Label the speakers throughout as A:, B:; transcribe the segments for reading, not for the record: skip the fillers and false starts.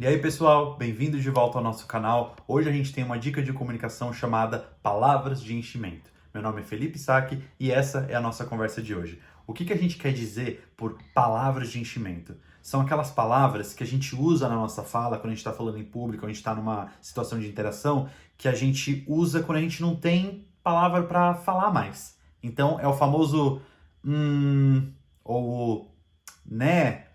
A: E aí pessoal, bem-vindos de volta ao nosso canal. Hoje a gente tem uma dica de comunicação chamada Palavras de Enchimento. Meu nome é Felipe Sack e essa é a nossa conversa de hoje. O que a gente quer dizer por palavras de enchimento? São aquelas palavras que a gente usa na nossa fala, quando a gente está falando em público, quando a gente está numa situação de interação, que a gente usa quando a gente não tem palavra para falar mais. Então é o famoso ou né,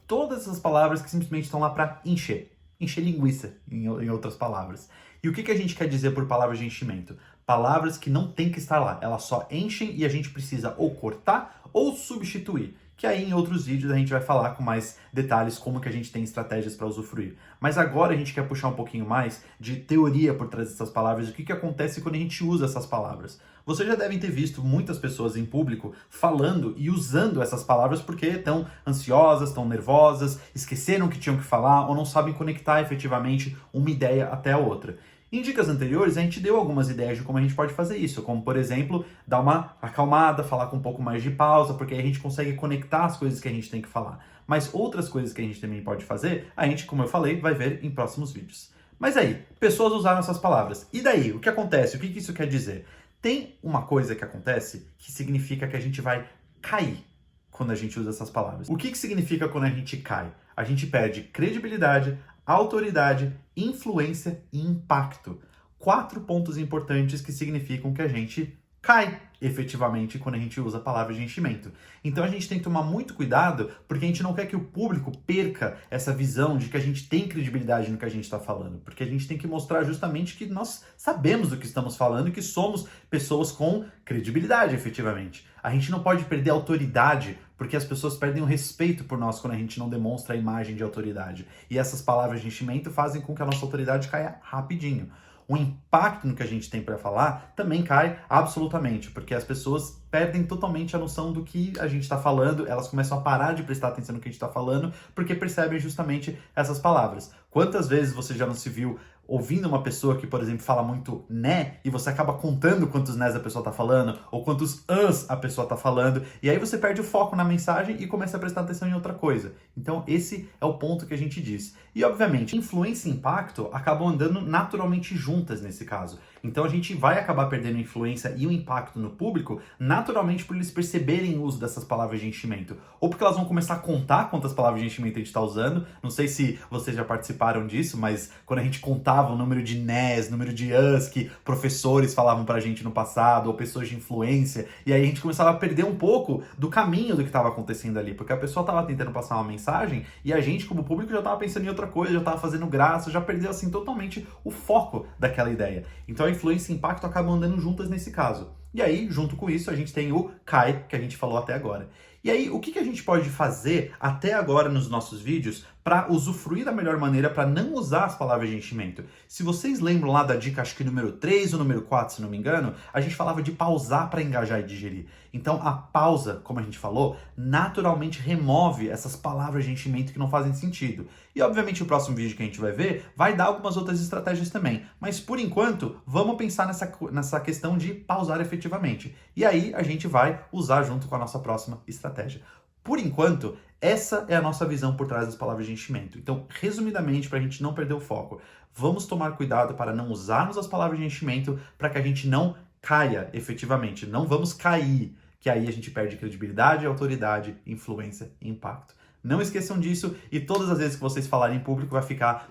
A: todas essas palavras que simplesmente estão lá para encher linguiça, em outras palavras. E o que a gente quer dizer por palavras de enchimento? Palavras que não tem que estar lá, elas só enchem e a gente precisa ou cortar ou substituir. Que aí em outros vídeos a gente vai falar com mais detalhes como que a gente tem estratégias para usufruir. Mas agora a gente quer puxar um pouquinho mais de teoria por trás dessas palavras e o que acontece quando a gente usa essas palavras. Vocês já devem ter visto muitas pessoas em público falando e usando essas palavras porque estão ansiosas, estão nervosas, esqueceram o que tinham que falar ou não sabem conectar efetivamente uma ideia até a outra. Em dicas anteriores, a gente deu algumas ideias de como a gente pode fazer isso, como, por exemplo, dar uma acalmada, falar com um pouco mais de pausa, porque aí a gente consegue conectar as coisas que a gente tem que falar. Mas outras coisas que a gente também pode fazer, a gente, como eu falei, vai ver em próximos vídeos. Mas aí, pessoas usaram essas palavras. E daí? O que acontece? O que isso quer dizer? Tem uma coisa que acontece que significa que a gente vai cair quando a gente usa essas palavras. O que significa quando a gente cai? A gente perde credibilidade, autoridade, influência e impacto. 4 pontos importantes que significam que a gente cai efetivamente quando a gente usa palavras de enchimento. Então a gente tem que tomar muito cuidado porque a gente não quer que o público perca essa visão de que a gente tem credibilidade no que a gente está falando, porque a gente tem que mostrar justamente que nós sabemos do que estamos falando e que somos pessoas com credibilidade efetivamente. A gente não pode perder a autoridade porque as pessoas perdem o respeito por nós quando a gente não demonstra a imagem de autoridade. E essas palavras de enchimento fazem com que a nossa autoridade caia rapidinho. O impacto no que a gente tem para falar também cai absolutamente, porque as pessoas perdem totalmente a noção do que a gente está falando, elas começam a parar de prestar atenção no que a gente está falando, porque percebem justamente essas palavras. Quantas vezes você já não se viu ouvindo uma pessoa que, por exemplo, fala muito né, e você acaba contando quantos nés a pessoa tá falando, ou quantos a pessoa tá falando, e aí você perde o foco na mensagem e começa a prestar atenção em outra coisa. Então esse é o ponto que a gente diz. E obviamente, influência e impacto acabam andando naturalmente juntas nesse caso. Então a gente vai acabar perdendo a influência e o impacto no público naturalmente por eles perceberem o uso dessas palavras de enchimento. Ou porque elas vão começar a contar quantas palavras de enchimento a gente está usando. Não sei se vocês já participaram disso, mas quando a gente contava o número de nés, número de que professores falavam pra gente no passado, ou pessoas de influência, e aí a gente começava a perder um pouco do caminho do que estava acontecendo ali, porque a pessoa estava tentando passar uma mensagem e a gente, como público, já estava pensando em outra coisa, já estava fazendo graça, já perdeu assim totalmente o foco daquela ideia. Então a influência e impacto acabam andando juntas nesse caso. E aí, junto com isso, a gente tem o CAI, que a gente falou até agora. E aí, o que a gente pode fazer até agora nos nossos vídeos para usufruir da melhor maneira para não usar as palavras de enchimento? Se vocês lembram lá da dica, acho que número 3 ou número 4, se não me engano, a gente falava de pausar para engajar e digerir. Então, a pausa, como a gente falou, naturalmente remove essas palavras de enchimento que não fazem sentido. E, obviamente, o próximo vídeo que a gente vai ver vai dar algumas outras estratégias também. Mas, por enquanto, vamos pensar nessa questão de pausar efetivamente. E aí, a gente vai usar junto com a nossa próxima estratégia. Por enquanto, essa é a nossa visão por trás das palavras de enchimento. Então, resumidamente, para a gente não perder o foco, vamos tomar cuidado para não usarmos as palavras de enchimento para que a gente não caia efetivamente. Não vamos cair, que aí a gente perde credibilidade, autoridade, influência e impacto. Não esqueçam disso e todas as vezes que vocês falarem em público vai ficar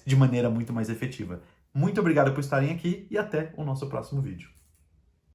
A: de maneira muito mais efetiva. Muito obrigado por estarem aqui e até o nosso próximo vídeo.